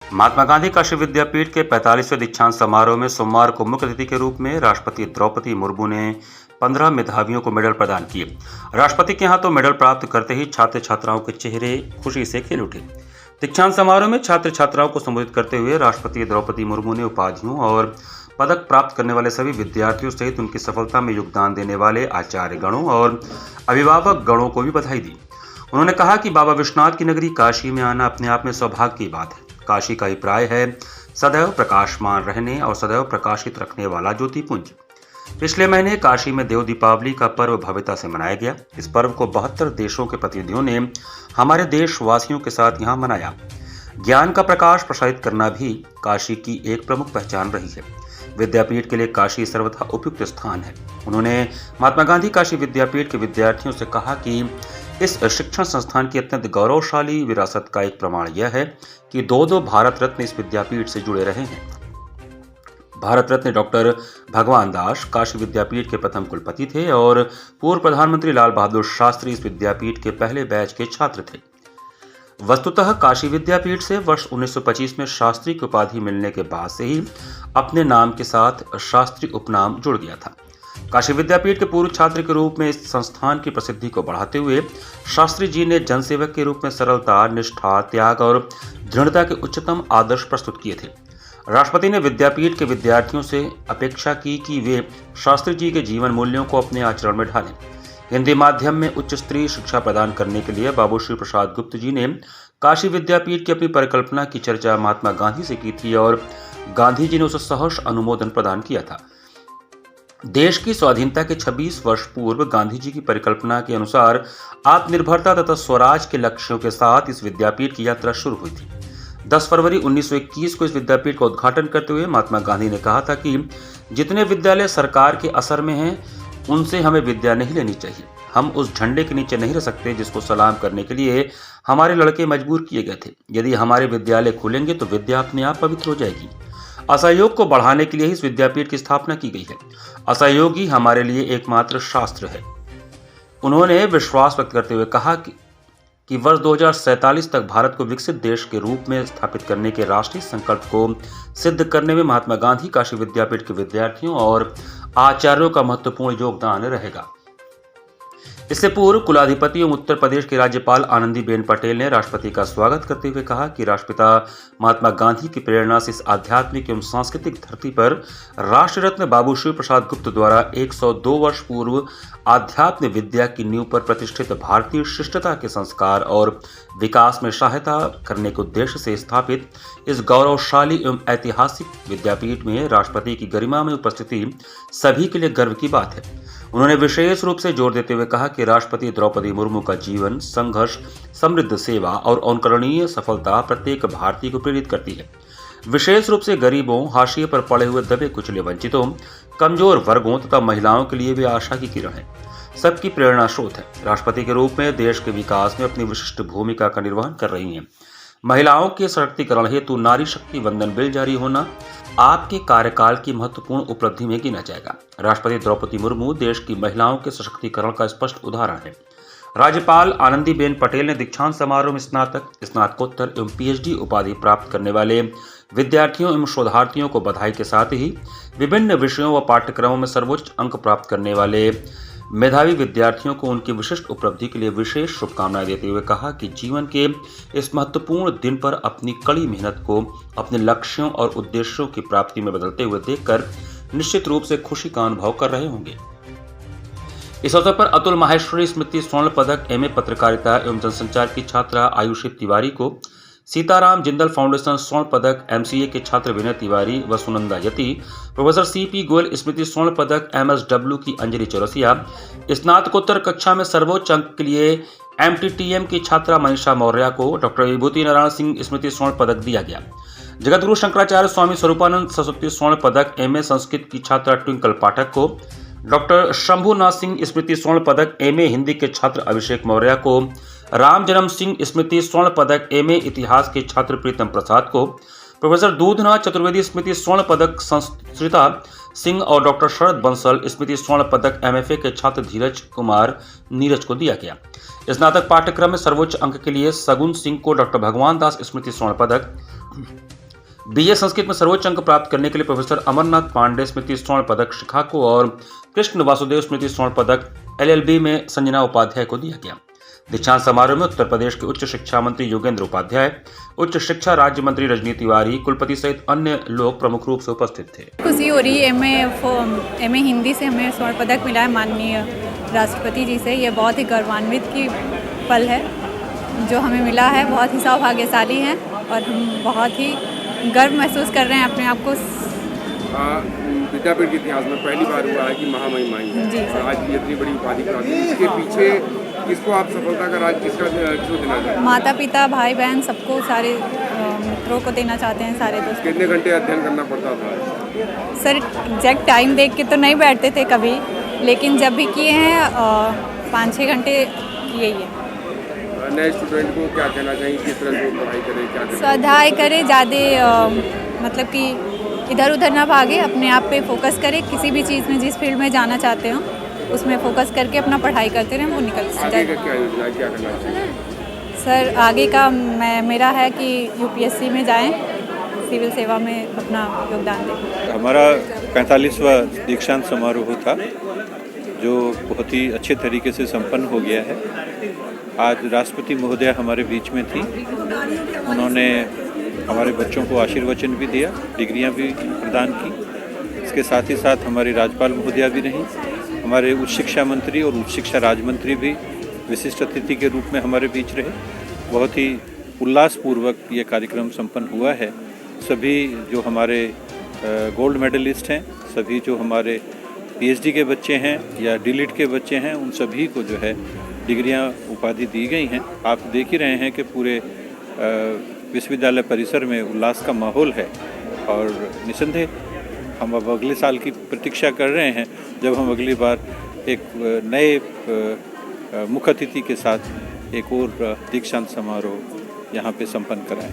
महात्मा गांधी काशी विद्यापीठ के 45वें दीक्षांत समारोह में सोमवार को मुख्य अतिथि के रूप में राष्ट्रपति द्रौपदी मुर्मू ने 15 मेधावियों को मेडल प्रदान किए। राष्ट्रपति के हाथों मेडल प्राप्त करते ही छात्र छात्राओं के चेहरे खुशी से खिल उठे। दीक्षांत समारोह में छात्र छात्राओं को संबोधित करते हुए राष्ट्रपति द्रौपदी मुर्मू ने उपाधियों और पदक प्राप्त करने वाले सभी विद्यार्थियों सहित उनकी सफलता में योगदान देने वाले आचार्य गणों और अभिभावक गणों को भी बधाई दी। उन्होंने कहा कि बाबा विश्वनाथ की नगरी काशी में आना अपने आप में सौभाग्य की बात है। काशी का अभिप्राय है सदैव प्रकाशमान रहने और सदैव प्रकाशित रखने वाला ज्योतिपुंज। पिछले महीने काशी में देव दीपावली का पर्व भव्यता से मनाया गया। इस पर्व को 72 देशों के प्रतिनिधियों ने हमारे देशवासियों के साथ यहाँ मनाया। ज्ञान का प्रकाश प्रसारित करना भी काशी की एक प्रमुख पहचान रही है। विद्यापीठ के लिए काशी सर्वथा उपयुक्त स्थान है। उन्होंने महात्मा गांधी काशी विद्यापीठ के विद्यार्थियों से कहा कि इस शिक्षण संस्थान की अत्यंत गौरवशाली विरासत का एक प्रमाण यह है कि दो भारत रत्न इस विद्यापीठ से जुड़े रहे हैं। भारत रत्न डॉक्टर भगवान दास काशी विद्यापीठ के प्रथम कुलपति थे और पूर्व प्रधानमंत्री लाल बहादुर शास्त्री इस विद्यापीठ के पहले बैच के छात्र थे। वस्तुतः काशी विद्यापीठ से वर्ष 1925 में शास्त्री की उपाधि मिलने के बाद से ही अपने नाम के साथ शास्त्री उपनाम जुड़ गया था। काशी विद्यापीठ के पूर्व छात्र के रूप में इस संस्थान की प्रसिद्धि को बढ़ाते हुए शास्त्री जी ने जनसेवक के रूप में सरलता, निष्ठा, त्याग और दृढ़ता के उच्चतम आदर्श प्रस्तुत किए थे। राष्ट्रपति ने विद्यापीठ के विद्यार्थियों से अपेक्षा की कि वे शास्त्री जी के जीवन मूल्यों को अपने आचरण में ढालें। हिंदी माध्यम में उच्च स्तरीय शिक्षा प्रदान करने के लिए बाबू श्री प्रसाद गुप्त जी ने काशी विद्यापीठ की अपनी परिकल्पना की चर्चा महात्मा गांधी से की थी और गांधी जी ने उसे सहर्ष अनुमोदन प्रदान किया था। देश की स्वाधीनता के 26 वर्ष पूर्व गांधी जी की परिकल्पना के अनुसार आत्मनिर्भरता तथा स्वराज के लक्ष्यों के साथ इस विद्यापीठ की यात्रा शुरू हुई थी। 10 फरवरी 1921 को इस विद्यापीठ का उद्घाटन करते हुए महात्मा गांधी ने कहा था कि जितने विद्यालय सरकार के असर में हैं, उनसे हमें विद्या नहीं लेनी चाहिए। हम उस झंडे के नीचे नहीं रह सकते जिसको सलाम करने के लिए हमारे लड़के मजबूर किए गए थे। यदि हमारे विद्यालय खुलेंगे तो विद्या अपने आप पवित्र हो जाएगी। असहयोग को बढ़ाने के लिए इस विद्यापीठ की स्थापना की गई है। असहयोग ही हमारे लिए एकमात्र शास्त्र है। उन्होंने विश्वास व्यक्त करते हुए कहा कि वर्ष 2047 तक भारत को विकसित देश के रूप में स्थापित करने के राष्ट्रीय संकल्प को सिद्ध करने में महात्मा गांधी काशी विद्यापीठ के विद्यार्थियों और आचार्यों का महत्वपूर्ण योगदान रहेगा। इससे पूर्व कुलाधिपति एवं उत्तर प्रदेश के राज्यपाल आनंदीबेन पटेल ने राष्ट्रपति का स्वागत करते हुए कहा कि राष्ट्रपिता महात्मा गांधी की प्रेरणा से इस आध्यात्मिक एवं सांस्कृतिक धरती पर राष्ट्र रत्न बाबू श्री प्रसाद गुप्त द्वारा 102 वर्ष पूर्व आध्यात्म विद्या की नींव पर प्रतिष्ठित भारतीय शिष्टता के संस्कार और विकास में सहायता करने के उद्देश्य से स्थापित इस गौरवशाली एवं ऐतिहासिक विद्यापीठ में राष्ट्रपति की गरिमा में उपस्थिति सभी के लिए गर्व की बात है। उन्होंने विशेष रूप से जोर देते हुए कहा कि राष्ट्रपति द्रौपदी मुर्मू का जीवन, संघर्ष, समृद्ध सेवा और अनुकरणीय सफलता प्रत्येक भारतीय को प्रेरित करती है। विशेष रूप से गरीबों, हाशिए पर पड़े हुए, दबे कुचले वंचितों, कमजोर वर्गों तथा महिलाओं के लिए वे आशा की किरण है, सबकी प्रेरणा स्रोत है। राष्ट्रपति के रूप में देश के विकास में अपनी विशिष्ट भूमिका का निर्वहन कर रही हैं। महिलाओं के सशक्तिकरण हेतु नारी शक्ति वंदन बिल जारी होना आपके कार्यकाल की महत्वपूर्ण उपलब्धि में गिना जाएगा। राष्ट्रपति द्रौपदी मुर्मू देश की महिलाओं के सशक्तिकरण का स्पष्ट उदाहरण है। राज्यपाल आनंदीबेन पटेल ने दीक्षांत समारोह में स्नातक, स्नातकोत्तर एवं पीएचडी उपाधि प्राप्त करने वाले विद्यार्थियों एवं शोधार्थियों को बधाई के साथ ही विभिन्न विषयों व पाठ्यक्रमों में सर्वोच्च अंक प्राप्त करने वाले मेधावी विद्यार्थियों को उनकी विशिष्ट उपलब्धि के लिए विशेष शुभकामनाएं देते हुए कहा कि जीवन के इस महत्वपूर्ण दिन पर अपनी कड़ी मेहनत को अपने लक्ष्यों और उद्देश्यों की प्राप्ति में बदलते हुए देखकर निश्चित रूप से खुशी का अनुभव कर रहे होंगे। इस अवसर पर अतुल माहेश्वरी स्मृति स्वर्ण पदक एमए पत्रकारिता एवं जनसंचार की छात्रा आयुषी तिवारी को, सीताराम जिंदल फाउंडेशन स्वर्ण पदक एमसीए के छात्र विनय तिवारी व सुनंदा यति, प्रोफेसर सीपी गोयल स्मृति स्वर्ण पदक एमएसडब्ल्यू की अंजलि चौरसिया, स्नातकोत्तर कक्षा में सर्वोच्च अंक के लिए एमटीटीएम की छात्रा मनीषा मौर्य को डॉक्टर विभूति नारायण सिंह स्मृति स्वर्ण पदक दिया गया। जगतगुरु शंकराचार्य स्वामी स्वरूपानंद सरस्वती स्वर्ण पदक एमए संस्कृत की छात्रा ट्विंकल पाठक को, डॉक्टर शंभुनाथ सिंह स्मृति स्वर्ण पदक एमए हिंदी के छात्र अभिषेक मौर्य को, राम जन्म सिंह स्मृति स्वर्ण पदक एमए इतिहास के छात्र प्रीतम प्रसाद को, प्रोफेसर दूधनाथ चतुर्वेदी स्मृति स्वर्ण पदक संस्कृता सिंह और डॉक्टर शरद बंसल स्मृति स्वर्ण पदक एमएफए के छात्र धीरज कुमार नीरज को दिया गया। स्नातक पाठ्यक्रम में सर्वोच्च अंक के लिए सगुन सिंह को डॉक्टर भगवान दास स्मृति स्वर्ण पदक, बीए संस्कृत में सर्वोच्च अंक प्राप्त करने के लिए प्रोफेसर अमरनाथ पांडे स्मृति स्वर्ण पदक शिखा को और कृष्ण वासुदेव स्मृति स्वर्ण पदक एलएलबी में संजना उपाध्याय को दिया गया। दीक्षांत समारोह में उत्तर प्रदेश के उच्च शिक्षा मंत्री योगेंद्र उपाध्याय, उच्च शिक्षा राज्य मंत्री रजनी तिवारी, कुलपति सहित अन्य लोग प्रमुख रूप से उपस्थित थे। खुशी हो रही है, एमए हिंदी से हमें स्वर्ण पदक मिला है माननीय राष्ट्रपति जी से। ये बहुत ही गौरवान्वित की पल है जो हमें मिला है, बहुत ही सौभाग्यशाली हैं और हम बहुत ही गर्व महसूस कर रहे हैं अपने आप को। विद्यापीठ के इतिहास में पहली बार हुआ है कि महामहिम आई है जी और आज की इतनी बड़ी उपाधि प्राप्त हुई। इसके पीछे किसको आप सफलता का राज किसको देना चाहते हैं? माता पिता, भाई बहन, सबको, सारे मित्रों को देना चाहते हैं, सारे दोस्तों। कितने घंटे अध्ययन करना पड़ता था? सर एग्जैक्ट टाइम देख के तो नहीं बैठते थे कभी, लेकिन जब भी किए हैं 5-6 घंटे किए ही है। नए स्टूडेंट को क्या कहना चाहिए, किस तरह से पढ़ाई करें, क्या करें? स्वाध्याय करें, ज़्यादा मतलब कि इधर उधर ना भागे, अपने आप पे फोकस करें। किसी भी चीज़ में जिस फील्ड में जाना चाहते हो उसमें फोकस करके अपना पढ़ाई करते रहें, वो निकल आगे जाए। का क्या योजना है, क्या करना चाहिए? सर आगे का मेरा है कि यूपीएससी में जाएं, सिविल सेवा में अपना योगदान दें। हमारा 45वां दीक्षांत समारोह था जो बहुत ही अच्छे तरीके से संपन्न हो गया है। आज राष्ट्रपति महोदया हमारे बीच में थी, उन्होंने हमारे बच्चों को आशीर्वचन भी दिया, डिग्रियां भी प्रदान की। इसके साथ ही साथ हमारी राज्यपाल महोदया भी रहीं, हमारे उच्च शिक्षा मंत्री और उच्च शिक्षा राज्य मंत्री भी विशिष्ट अतिथि के रूप में हमारे बीच रहे। बहुत ही उल्लासपूर्वक ये कार्यक्रम संपन्न हुआ है। सभी जो हमारे गोल्ड मेडलिस्ट हैं, सभी जो हमारे पीएचडी के बच्चे हैं या डीलिट के बच्चे हैं, उन सभी को जो है डिग्रियां उपाधि दी गई हैं। आप देख ही रहे हैं कि पूरे विश्वविद्यालय परिसर में उल्लास का माहौल है और निसंदेह हम अब अगले साल की प्रतीक्षा कर रहे हैं जब हम अगली बार एक नए मुख्य अतिथि के साथ एक और दीक्षांत समारोह यहाँ पे संपन्न कराएं।